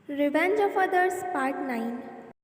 Revenge of others part 9।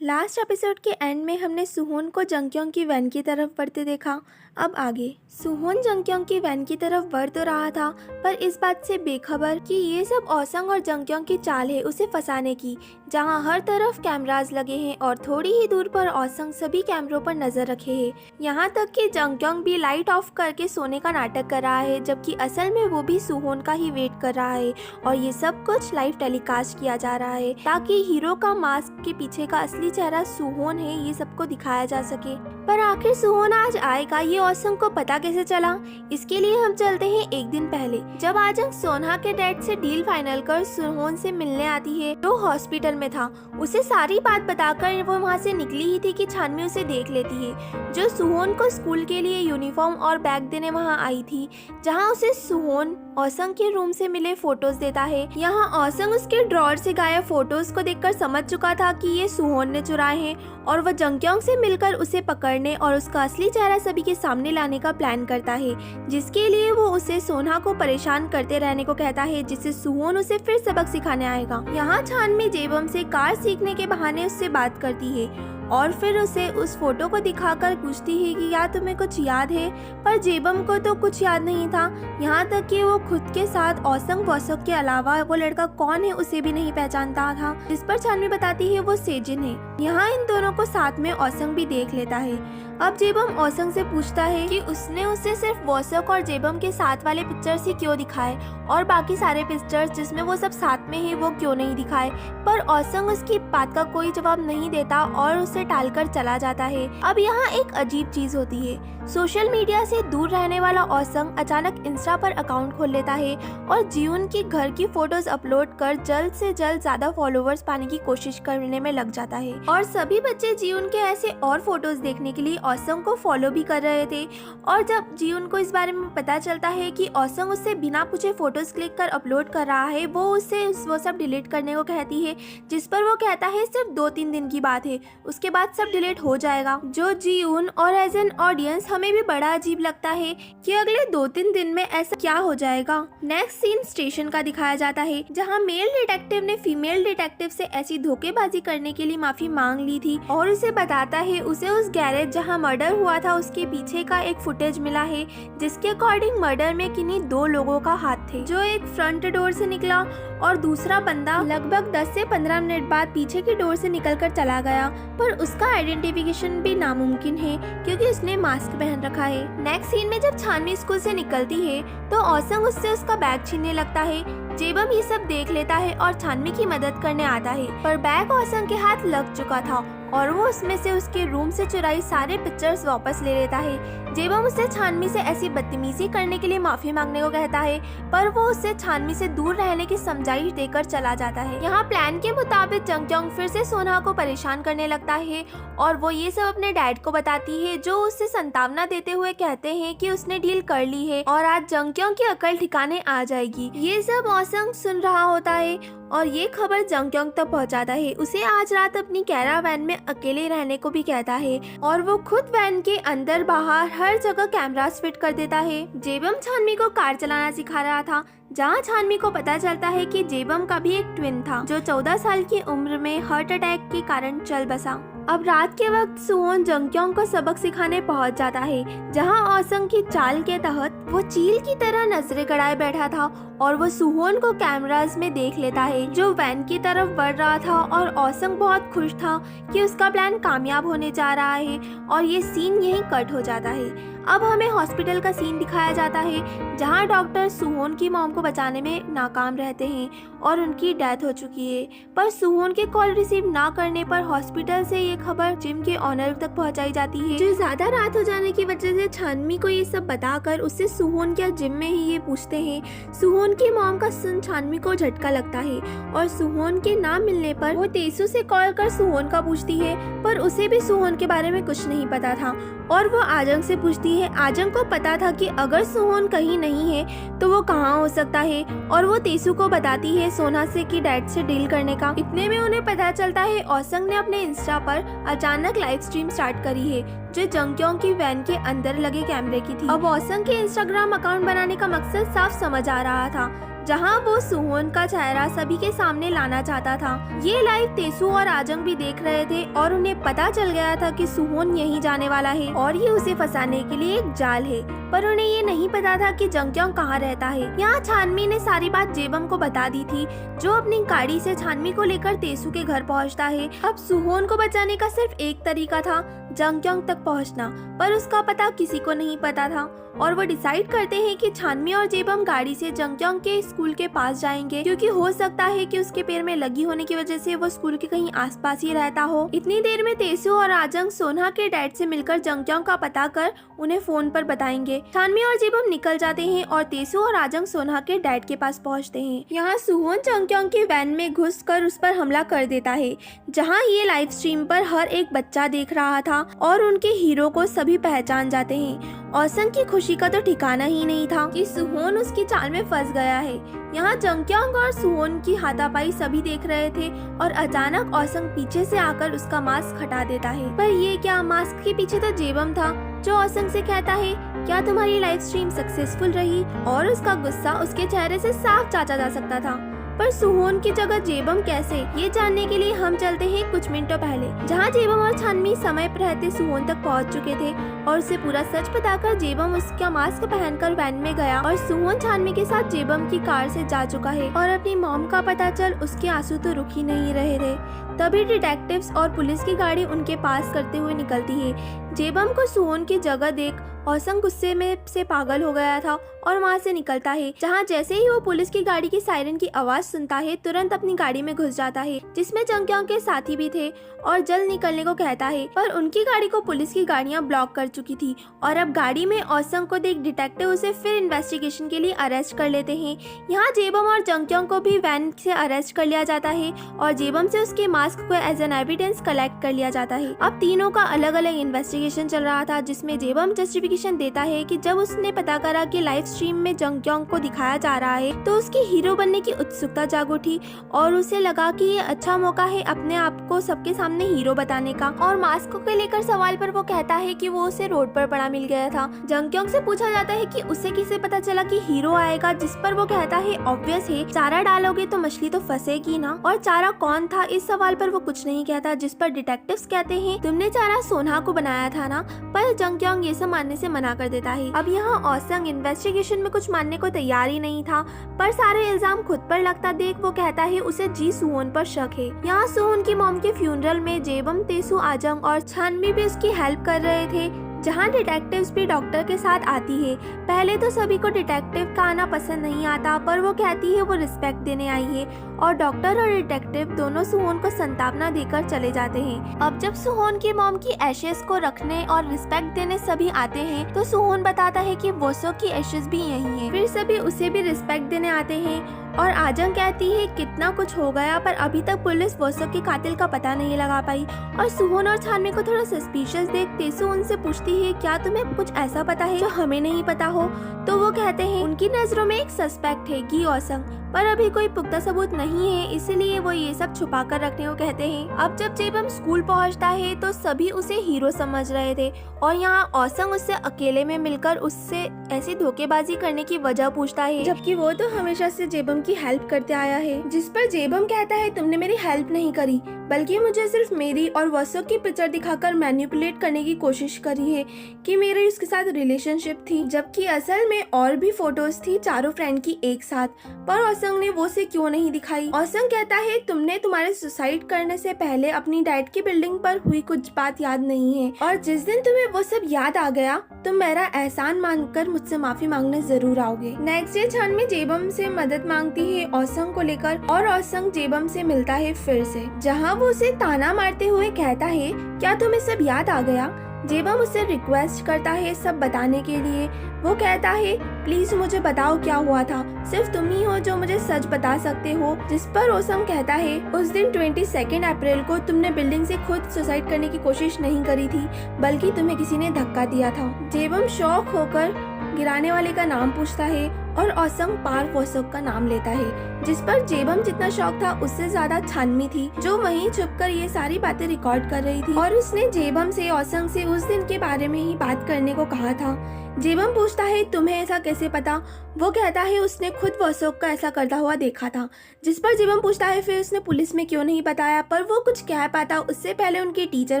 Last episode के and में हमने सुहोन को जंक्योंग की वैन की तरफ बढ़ते देखा। अब आगे सुहोन जंक्योंग की वैन की तरफ बढ़ तो रहा था, पर इस बात से बेखबर कि ये सब ओसंग और जंक्योंग की चाल है उसे फंसाने की, जहां हर तरफ कैमरास लगे हैं और थोड़ी ही दूर पर ओसंग सभी कैमरों पर नजर रखे है। यहाँ तक कि जंक्योंग भी लाइट ऑफ करके सोने का नाटक कर रहा है, जबकि असल में वो भी सुहोन का ही वेट कर रहा है और ये सब कुछ लाइव टेलीकास्ट किया जा रहा है ताकि हीरो का मास्क के पीछे का असली चेहरा सुहोन है ये सबको दिखाया जा सके। पर आखिर सुहोन आज आएगा ये ओसंग को पता कैसे चला? इसके लिए हम चलते हैं एक दिन पहले, जब आजंग सोनहा के डैड से डील फाइनल कर सुहोन से मिलने आती है जो हॉस्पिटल में था। उसे सारी बात बताकर वो वहाँ से निकली ही थी कि छानमी उसे देख लेती है, जो सुहोन को स्कूल के लिए यूनिफॉर्म और बैग देने वहाँ आई थी, जहाँ उसे सुहोन ओसंग के रूम से मिले फोटोज देता है। यहाँ ओसंग उसके ड्रॉर से गायब फोटोज को देखकर समझ चुका था कि ये सुहोन ने चुराए हैं और वह जंक्योंग से मिलकर उसे पकड़ने और उसका असली चेहरा सभी के सामने लाने का प्लान करता है, जिसके लिए वो उसे सोनहा को परेशान करते रहने को कहता है, जिससे सुहोन उसे फिर सबक सिखाने आएगा। यहाँ छानमी जेबम से कार सीखने के बहाने उससे बात करती है और फिर उसे उस फोटो को दिखाकर पूछती है कि क्या तुम्हें कुछ याद है, पर जेबम को तो कुछ याद नहीं था। यहाँ तक कि वो खुद के साथ ओसंग वोसक के अलावा वो लड़का कौन है उसे भी नहीं पहचानता था, जिस पर छानवी बताती है वो सेजिन है। यहाँ इन दोनों को साथ में ओसंग भी देख लेता है। अब जेबम ओसंग से पूछता है कि उसने उसे सिर्फ वोसक और जेबम के साथ वाले पिक्चर्स ही क्यों दिखाए और बाकी सारे पिक्चर्स जिसमें वो सब साथ में है वो क्यों नहीं दिखाए, पर ओसंग उसकी बात का कोई जवाब नहीं देता और उसे टालकर चला जाता है। अब यहाँ एक अजीब चीज होती है। सोशल मीडिया से दूर रहने वाला ओसंग अचानक इंस्टा पर अकाउंट खोल लेता है और जीवन की घर की फोटोज अपलोड कर जल्द से जल्द ज्यादा फॉलोवर्स पाने की कोशिश करने में लग जाता है और सभी बच्चे जीवन के ऐसे और फोटोज देखने के लिए ओसंग को फॉलो भी कर रहे थे। और जब जीवन को इस बारे में पता चलता है कि ओसंग उससे बिना पूछे फोटोज क्लिक कर अपलोड कर रहा है, वो उससे वो सब डिलीट करने को कहती है, जिस पर वो कहता है सिर्फ 2-3 दिन की बात है, उसके बाद सब डिलीट हो जाएगा। जो जीवन और एज एन ऑडियंस हमें भी बड़ा अजीब लगता है कि अगले 2-3 दिन में ऐसा क्या हो जाएगा। नेक्स्ट सीन स्टेशन का दिखाया जाता है, जहाँ मेल डिटेक्टिव ने फीमेल डिटेक्टिव से ऐसी धोखेबाजी करने के लिए माफी मांग ली थी और उसे बताता है उसे उस गैरेज जहाँ मर्डर हुआ था उसके पीछे का एक फुटेज मिला है, जिसके अकॉर्डिंग मर्डर में किन्हीं 2 लोगों का हाथ थे, जो एक फ्रंट डोर से निकला और दूसरा बंदा लगभग 10 से 15 मिनट बाद पीछे की डोर से निकलकर चला गया, पर उसका आइडेंटिफिकेशन भी नामुमकिन है क्योंकि उसने मास्क पहन रखा है। नेक्स्ट सीन में जब छानवी स्कूल से निकलती है तो ओसंग उससे उसका बैग छीनने लगता है। जेबम ये सब देख लेता है और छानवी की मदद करने आता है, पर बैग ओसंग के हाथ लग चुका था और वो उसमें से उसके रूम से चुराई सारे पिक्चर्स वापस ले लेता है। जेबम उसे छानवी से ऐसी बदतमीजी करने के लिए माफी मांगने को कहता है, पर वो उससे छानवी से दूर रहने की समझाइश देकर चला जाता है। यहाँ प्लान के मुताबिक जंक्योंग फिर से सोनहा को परेशान करने लगता है और वो ये सब अपने डैड को बताती है, जो उससे संतावना देते हुए कहते हैं कि उसने डील कर ली है और आज जंक्योंग की अकल ठिकाने आ जाएगी। ये सब ओसंग सुन रहा होता है और ये खबर जंक्योंग तक पहुंचाता है। उसे आज रात अपनी कैरावैन में अकेले रहने को भी कहता है और वो खुद वैन के अंदर बाहर हर जगह कैमरास फिट कर देता है। जेबम छानवी को कार चलाना सिखा रहा था, जहाँ छानवी को पता चलता है कि जेबम का भी एक ट्विन था जो 14 साल की उम्र में हार्ट अटैक के कारण चल बसा। अब रात के वक्त सुहोन जंक्योंग को सबक सिखाने पहुंच जाता है, जहां ओसंग की चाल के तहत वो चील की तरह नजरें गड़ाए बैठा था और वो सुहोन को कैमरास में देख लेता है जो वैन की तरफ बढ़ रहा था और ओसंग बहुत खुश था कि उसका प्लान कामयाब होने जा रहा है और ये सीन यहीं कट हो जाता है। अब हमें हॉस्पिटल का सीन दिखाया जाता है, जहां डॉक्टर सुहोन की मॉम को बचाने में नाकाम रहते हैं और उनकी डेथ हो चुकी है, पर सुहोन के कॉल रिसीव ना करने पर हॉस्पिटल से ये खबर जिम के ऑनर तक पहुंचाई जाती है, जो ज्यादा रात हो जाने की वजह से छानवी को ये सब बताकर उससे सुहोन क्या जिम में ही ये पूछते हैं। सुहोन की मॉम का सुन छानवी को झटका लगता है और सुहोन के ना मिलने पर वो तेसु से कॉल कर सुहोन का पूछती है, पर उसे भी सुहोन के बारे में कुछ नहीं पता था और वो आजंग से पूछती है। आजंग को पता था कि अगर सुहोन कहीं नहीं है तो वो कहाँ हो सकता है और वो तेसु को बताती है सोना से कि डैड से डील करने का। इतने में उन्हें पता चलता है ओसंग ने अपने इंस्टा पर अचानक लाइव स्ट्रीम स्टार्ट करी है, जो जंक्योंग की वैन के अंदर लगे कैमरे की थी। अब ओसंग के इंस्टाग्राम अकाउंट बनाने का मकसद साफ समझ आ रहा था, जहाँ वो सुहोन का चेहरा सभी के सामने लाना चाहता था। ये लाइव तेसु और आजंग भी देख रहे थे और उन्हें पता चल गया था कि सुहोन यहीं जाने वाला है और ये उसे फंसाने के लिए एक जाल है, पर उन्हें ये नहीं पता था कि जंक्योंग कहाँ रहता है। यहाँ छानमी ने सारी बात जेबम को बता दी थी, जो अपनी गाड़ी से छानमी को लेकर तेसु के घर पहुँचता है। अब सुहोन को बचाने का सिर्फ एक तरीका था, जंक्योंग तक पहुँचना, पर उसका पता किसी को नहीं पता था और वो डिसाइड करते हैं कि छानमी और जेबम गाड़ी से जंक्योंग के स्कूल के पास जाएंगे, क्योंकि हो सकता है कि उसके पैर में लगी होने की वजह से वो स्कूल के कहीं आसपास ही रहता हो। इतनी देर में तेसु और आजंग सोना के डैड से मिलकर जंक्योंग का पता कर उन्हें फोन पर बताएंगे। छानमी और जेबम निकल जाते हैं और तेसु और आजंग सोना के डैड के पास पहुंचते हैं। यहाँ सुहोन जंक्योंग की वैन में घुस कर उस पर हमला कर देता है, जहाँ ये लाइव स्ट्रीम पर हर एक बच्चा देख रहा था और उनके हीरो को सभी पहचान जाते हैं। औसंग की खुशी का तो ठिकाना ही नहीं था कि सुहोन उसकी चाल में फंस गया है। यहाँ जंक्योंग और सुहोन की हाथापाई सभी देख रहे थे और अचानक औसंग पीछे से आकर उसका मास्क हटा देता है। पर ये क्या, मास्क के पीछे तो जेबम था, जो औसंग से कहता है क्या तुम्हारी लाइव स्ट्रीम सक्सेसफुल रही, और उसका गुस्सा उसके चेहरे से साफ जांचा जा सकता था। पर सुहोन की जगह जेबम कैसे, ये जानने के लिए हम चलते हैं कुछ मिनटों पहले, जहाँ जेबम और छानमी समय पर रहते सुहोन तक पहुँच चुके थे और उसे पूरा सच बताकर जेबम उसका मास्क पहनकर वैन में गया और सुहोन छानमी के साथ जेबम की कार से जा चुका है और अपनी मॉम का पता चल उसके आंसू तो रुक ही नहीं रहे थे। तभी डिटेक्टिव्स और पुलिस की गाड़ी उनके पास करते हुए निकलती है। जेबम को सुहोन की जगह देख औसंग गुस्से में से पागल हो गया था और वहाँ से निकलता है, जहाँ जैसे ही वो पुलिस की गाड़ी की सायरन की आवाज सुनता है तुरंत अपनी गाड़ी में घुस जाता है, जिसमें जंक्योंग के साथी भी थे और जल्द निकलने को कहता है। पर उनकी गाड़ी को पुलिस की गाड़ियाँ ब्लॉक कर चुकी थी और अब गाड़ी में औसंग को देख डिटेक्टिव उसे फिर इन्वेस्टिगेशन के लिए अरेस्ट कर लेते हैं। यहाँ जेबम और जंक्योंग को भी वैन से अरेस्ट कर लिया जाता है और जेबम से उसके मास्क को एज एन एविडेंस कलेक्ट कर लिया जाता है। अब तीनों का अलग अलग इन्वेस्टिगेशन चल रहा था, जिसमें जेबम जस्टिफिकेशन देता है कि जब उसने पता करा कि लाइव स्ट्रीम में जंक्योंग को दिखाया जा रहा है तो उसकी हीरो बनने की उत्सुकता जाग उठी और उसे लगा कि ये अच्छा मौका है अपने आप को सबके सामने हीरो बताने का। और मास्क को लेकर सवाल पर वो कहता है कि वो उसे रोड पर पड़ा मिल गया था। जंक्योंग से पूछा जाता है कि उसे किसे पता चला कि हीरो आएगा, जिस पर वो कहता है ऑब्वियस है, चारा डालोगे तो मछली तो फंसेगी ना। और चारा कौन था, इस सवाल पर वो कुछ नहीं कहता, जिस पर डिटेक्टिव्स कहते हैं तुमने चारा सोना को बनाया था ना। पर जंक्योंग ये सब मानने से मना कर देता है। अब यहाँ औसंग इन्वेस्टिगेशन में कुछ मानने को तैयार ही नहीं था, पर सारे इल्जाम खुद पर लगता देख वो कहता है उसे जी सुहोन पर शक है। यहाँ सुहोन की मॉम के फ्यूनरल में जेबम, तेसु, आजंग और छानमी भी उसकी हेल्प कर रहे थे, जहाँ डिटेक्टिव्स भी डॉक्टर के साथ आती है। पहले तो सभी को डिटेक्टिव का आना पसंद नहीं आता, पर वो कहती है वो रिस्पेक्ट देने आई है और डॉक्टर और डिटेक्टिव दोनों सुहोन को संतावना देकर चले जाते हैं। अब जब सुहोन की मॉम की एशेस को रखने और रिस्पेक्ट देने सभी आते हैं तो सुहोन बताता है कि वोसो की एशेस भी यही है। फिर सभी उसे भी रिस्पेक्ट देने आते हैं और आजंग कहती है कितना कुछ हो गया पर अभी तक पुलिस वोसो के कातिल का पता नहीं लगा पाई। और सुहोन और छानमी को थोड़ा सस्पिशियस देख तेसु उनसे पूछती है क्या तुम्हें कुछ ऐसा पता है जो हमें नहीं पता हो। तो वो कहते हैं उनकी नजरों में एक सस्पेक्ट है गी औसंग, पर अभी कोई पुख्ता सबूत नहीं है, इसलिए वो ये सब छुपा कर रखने को कहते हैं। अब जब जेबम स्कूल पहुंचता है तो सभी उसे हीरो समझ रहे थे और यहाँ औसंग उससे अकेले में मिलकर उससे ऐसी धोखेबाजी करने की वजह पूछता है, जबकि वो तो हमेशा से जेबम की हेल्प करते आया है। जिस पर जेबम कहता है तुमने मेरी हेल्प नहीं करी, बल्कि मुझे सिर्फ मेरी और वसो की पिक्चर दिखाकर मैनिपुलेट करने की कोशिश करी है कि मेरी उसके साथ रिलेशनशिप थी, जबकि असल में और भी फोटोज थी चारों फ्रेंड की एक साथ। पर औसंग ने वो से क्यों नहीं दिखाई। औसंग कहता है तुमने तुम्हारे सुसाइड करने से पहले अपनी डैड की बिल्डिंग पर हुई कुछ बात याद नहीं है और जिस दिन तुम्हें वो सब याद आ गया तुम मेरा एहसान मानकर मुझसे माफी मांगने जरूर आओगे। नेक्स्ट डे छानमी जेबम से मदद मांगती है औसंग को लेकर और औसंग जेबम से मिलता है फिर से, जहाँ वो उसे ताना मारते हुए कहता है क्या तुम्हें सब याद आ गया। जेबम उससे रिक्वेस्ट करता है सब बताने के लिए। वो कहता है प्लीज मुझे बताओ क्या हुआ था, सिर्फ तुम ही हो जो मुझे सच बता सकते हो। जिस पर औसंग कहता है उस दिन 22 अप्रैल को तुमने बिल्डिंग से खुद सुसाइड करने की कोशिश नहीं करी थी, बल्कि तुम्हें किसी ने धक्का दिया था। जेबम शॉक होकर गिराने वाले का नाम पूछता है और औसंग पार वोसोक का नाम लेता है, जिस पर जेबम जितना शौक था उससे ज्यादा छानमी थी, जो वहीं छुपकर ये सारी बातें रिकॉर्ड कर रही थी और उसने जेबम से औसंग से उस दिन के बारे में ही बात करने को कहा था। जेबम पूछता है तुम्हें ऐसा कैसे पता। वो कहता है उसने खुद वॉसोक का ऐसा करता हुआ देखा था। जिस पर जेबम पूछता है फिर उसने पुलिस में क्यों नहीं बताया, पर वो कुछ कह पाता उससे पहले उनके टीचर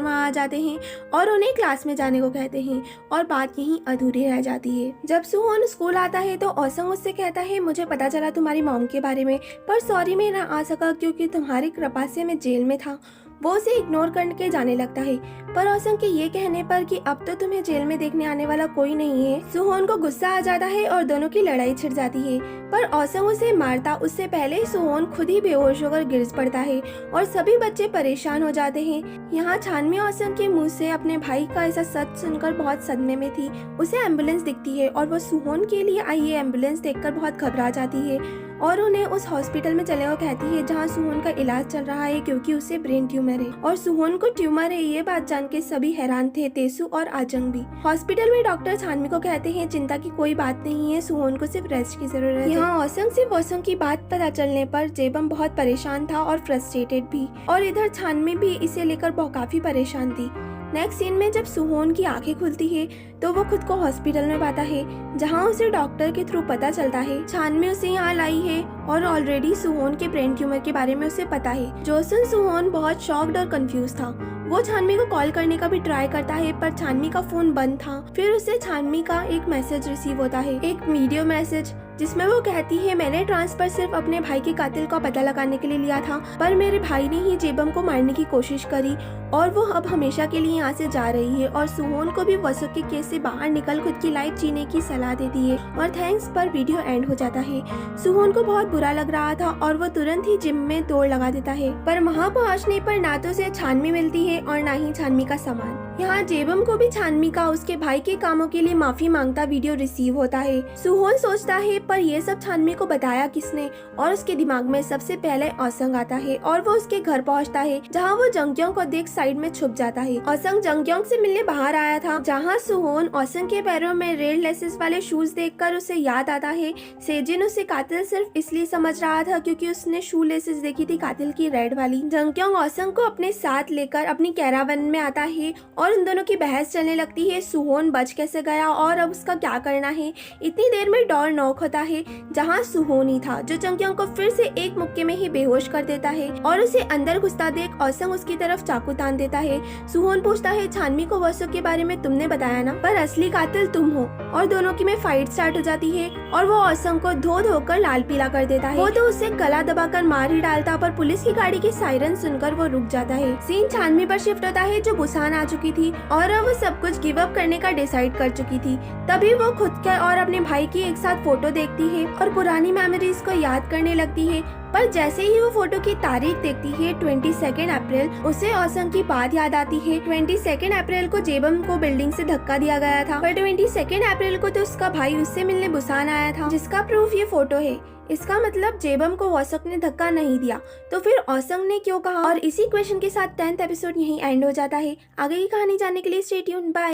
वहाँ आ जाते हैं और उन्हें क्लास में जाने को कहते हैं और बात यहीं अधूरी रह जाती है। जब सुहोन स्कूल आता है तो औसंग उससे कहता है मुझे पता चला तुम्हारी मॉम के बारे में, पर सॉरी मैं ना आ सका क्योंकि तुम्हारी कृपा से मैं जेल में था। वो उसे इग्नोर करके जाने लगता है, पर औसंग के ये कहने पर कि अब तो तुम्हें जेल में देखने आने वाला कोई नहीं है, सुहोन को गुस्सा आ जाता है और दोनों की लड़ाई छिड़ जाती है। पर औसंग उसे मारता उससे पहले सुहोन खुद ही बेहोश होकर गिर पड़ता है और सभी बच्चे परेशान हो जाते हैं। यहाँ छानमी औसंग के मुंह से अपने भाई का ऐसा सच सुनकर बहुत सदमे में थी। उसे एम्बुलेंस दिखती है और वो सुहोन के लिए आई ये एम्बुलेंस देखकर बहुत घबरा जाती है और उन्हें उस हॉस्पिटल में चले को कहती है जहाँ सुहोन का इलाज चल रहा है क्योंकि उसे ब्रेन ट्यूमर है और सुहोन को ट्यूमर है। ये बात जान के सभी हैरान थे, तेसु और आजंग भी। हॉस्पिटल में डॉक्टर छानमी को कहते हैं चिंता की कोई बात नहीं है, सुहोन को सिर्फ रेस्ट की जरूरत है। यहाँ औसंग से वॉसंग की बात पता चलने पर जेबम बहुत परेशान था और फ्रस्ट्रेटेड भी, और इधर छानमी भी इसे लेकर बहुत काफी परेशान थी। नेक्स्ट सीन में जब सुहोन की आंखें खुलती है तो वो खुद को हॉस्पिटल में पाता है जहाँ उसे डॉक्टर के थ्रू पता चलता है छानमी उसे यहाँ लाई है और ऑलरेडी सुहोन के ब्रेन ट्यूमर के बारे में उसे पता है। जोसन सुहोन बहुत शॉक्ड और कंफ्यूज था। वो छानमी को कॉल करने का भी ट्राई करता है पर छानमी का फोन बंद था। फिर उसे छानमी का एक मैसेज रिसीव होता है, एक वीडियो मैसेज जिसमें वो कहती है मैंने ट्रांसफर सिर्फ अपने भाई के कातिल का पता लगाने के लिए लिया था, पर मेरे भाई ने ही जेबम को मारने की कोशिश करी और वो अब हमेशा के लिए यहाँ से जा रही है और सुहोन को भी वसुक के केस से बाहर निकल खुद की लाइफ जीने की सलाह देती है और थैंक्स पर वीडियो एंड हो जाता है। सुहोन को बहुत बुरा लग रहा था और वो तुरंत ही जिम में दौड़ लगा देता है, पर वहाँ पहुँचने पर ना तो उसे छानमी मिलती है और ना ही छानमी का सामान। यहाँ जेबम को भी छानमी का उसके भाई के कामों के लिए माफी मांगता वीडियो रिसीव होता है। सुहोन सोचता है पर ये सब छानमी को बताया किसने, और उसके दिमाग में सबसे पहले औसंग आता है और वो उसके घर पहुँचता है जहाँ वो जंगक्योंग को देख साइड में छुप जाता है। औसंग जंगक्योंग से मिलने बाहर आया था जहाँ सुहोन औसंग के पैरों में रेड लेसेस वाले शूज देखकर उसे याद आता है सेजिन उसे कातिल सिर्फ इसलिए समझ रहा था क्योंकि उसने शू लेसेस देखी थी कातिल की रेड वाली। जंगक्योंग औसंग को अपने साथ लेकर अपनी कैरावन में आता है और उन दोनों की बहस चलने लगती है सुहोन बच कैसे गया और अब उसका क्या करना है। इतनी देर में डोर नॉक होता है जहाँ सुहोन ही था जो जंगक्योंग को फिर से एक मुक्के में ही बेहोश कर देता है और उसे अंदर घुसता देख औसंग उसकी तरफ चाकू तान देता है। सुहोन पूछता है छानमी को वसुक के बारे में तुमने बताया ना, पर असली कातिल तुम हो, और दोनों की में फाइट स्टार्ट हो जाती है और वो औसंग को धो धोकर लाल पीला कर देता है। वो तो उसे गला दबाकर मार ही डालता पर पुलिस की गाड़ी की सायरन सुनकर वो रुक जाता है। सीन छानमी पर शिफ्ट होता है जो बुसान आ चुकी थी और अब वो सब कुछ गिव अप करने का डिसाइड कर चुकी थी। तभी वो खुद के और अपने भाई की एक साथ फोटो देखती है और पुरानी मेमोरीज को याद करने लगती है, पर जैसे ही वो फोटो की तारीख देखती है 22 अप्रैल, उसे औसंग की बात याद आती है। 22 अप्रैल को जेबम को बिल्डिंग से धक्का दिया गया था, पर 22 अप्रैल को तो उसका भाई उससे मिलने बुसान आया था जिसका प्रूफ ये फोटो है। इसका मतलब जेबम को औसंग ने धक्का नहीं दिया, तो फिर औसंग ने क्यों कहा। और इसी क्वेश्चन के साथ 10th एपिसोड यहीं एंड हो जाता है। आगे की कहानी जानने के लिए स्टे ट्यून्ड, बाय।